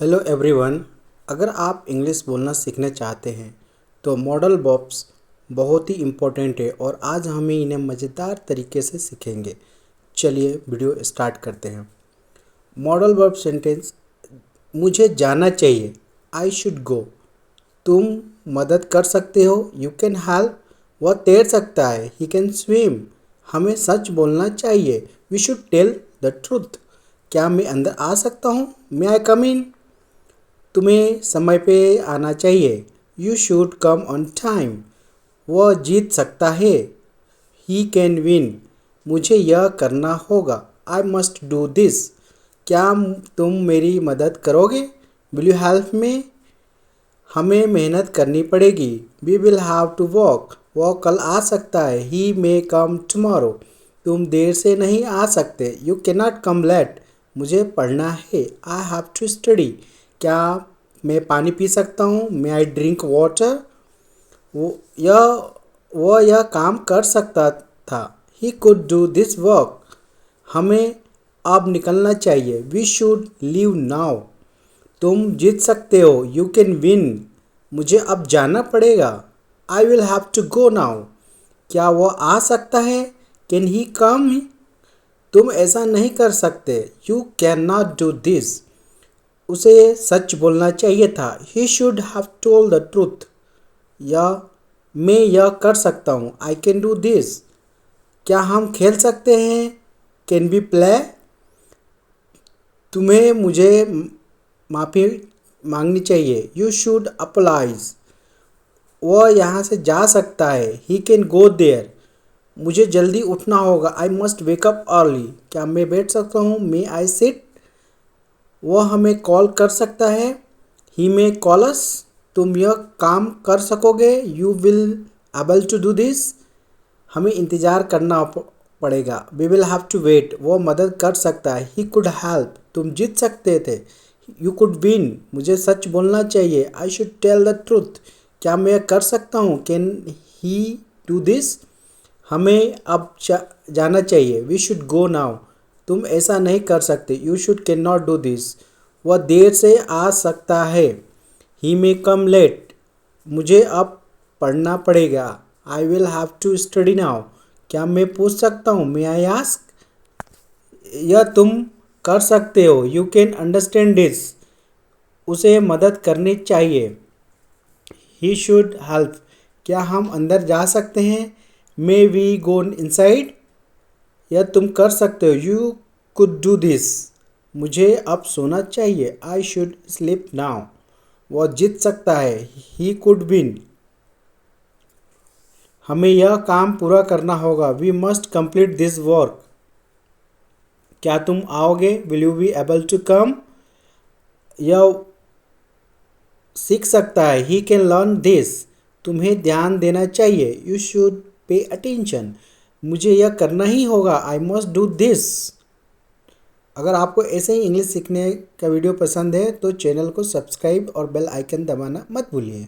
Hello everyone. अगर आप English बोलना सीखना चाहते हैं तो मॉडल वर्ब्स बहुत ही इम्पोर्टेंट है और आज हम इन्हें मज़ेदार तरीके से सीखेंगे। चलिए वीडियो स्टार्ट करते हैं। मॉडल वर्ब सेंटेंस: मुझे जाना चाहिए, आई शुड गो। तुम मदद कर सकते हो, यू कैन हेल्प। वह तैर सकता है, ही कैन स्विम। हमें सच बोलना चाहिए, we should tell the truth. क्या मैं अंदर आ सकता हूँ, मे आई कम इन। तुम्हें समय पे आना चाहिए, you should come on time. वह जीत सकता है, ही कैन विन। मुझे यह करना होगा, आई मस्ट डू दिस। क्या तुम मेरी मदद करोगे, विल यू हेल्प मी। हमें मेहनत करनी पड़ेगी, we will have to work. वह कल आ सकता है, ही मे कम टुमारो। तुम देर से नहीं आ सकते, you can not come late. मुझे पढ़ना है, आई हैव टू स्टडी। क्या मैं पानी पी सकता हूँ, मे आई ड्रिंक वाटर। वो यह वह यह काम कर सकता था, he could do this work. हमें अब निकलना चाहिए, वी शुड लीव नाउ। तुम जीत सकते हो, यू कैन विन। मुझे अब जाना पड़ेगा, I will have to go now. क्या वह आ सकता है, कैन ही कम। तुम ऐसा नहीं कर सकते, you can not do this. उसे सच बोलना चाहिए था, he should have told the truth. या मैं यह कर सकता हूँ, आई कैन डू दिस। क्या हम खेल सकते हैं, कैन बी प्ले। तुम्हें मुझे माफ़ी मांगनी चाहिए, यू शुड अपोलाइज। वह यहाँ से जा सकता है, ही कैन गो देयर। मुझे जल्दी उठना होगा, I must wake up early. क्या मैं बैठ सकता हूँ, मे आई सिट। वह हमें कॉल कर सकता है, ही मे कॉल अस। तुम यह काम कर सकोगे, you will able to do this. हमें इंतज़ार करना पड़ेगा, we will have to wait. वो मदद कर सकता है, ही कुड हेल्प। तुम जीत सकते थे, यू कुड विन। मुझे सच बोलना चाहिए, I should tell the truth. क्या मैं कर सकता हूँ, कैन ही डू दिस। हमें अब जाना चाहिए, वी शुड गो नाउ। तुम ऐसा नहीं कर सकते, you should can not do this. वह देर से आ सकता है, ही मे कम लेट। मुझे अब पढ़ना पड़ेगा, I will have to study now. क्या मैं पूछ सकता हूँ, मे आई आस्क। यह तुम कर सकते हो, यू कैन अंडरस्टैंड दिस। उसे मदद करनी चाहिए, ही शुड हेल्प। क्या हम अंदर जा सकते हैं, मे वी गो इनसाइड। यह तुम कर सकते हो, यू कुड डू दिस। मुझे अब सोना चाहिए, आई शुड स्लीप नाउ। वह जीत सकता है, ही कुड विन। हमें यह काम पूरा करना होगा, we must complete this work. क्या तुम आओगे, will you be able to come. यह सीख सकता है, ही कैन लर्न दिस। तुम्हें ध्यान देना चाहिए, यू शुड पे अटेंशन। मुझे यह करना ही होगा, आई मस्ट डू दिस। अगर आपको ऐसे ही इंग्लिश सीखने का वीडियो पसंद है तो चैनल को सब्सक्राइब और बेल आइकन दबाना मत भूलिए।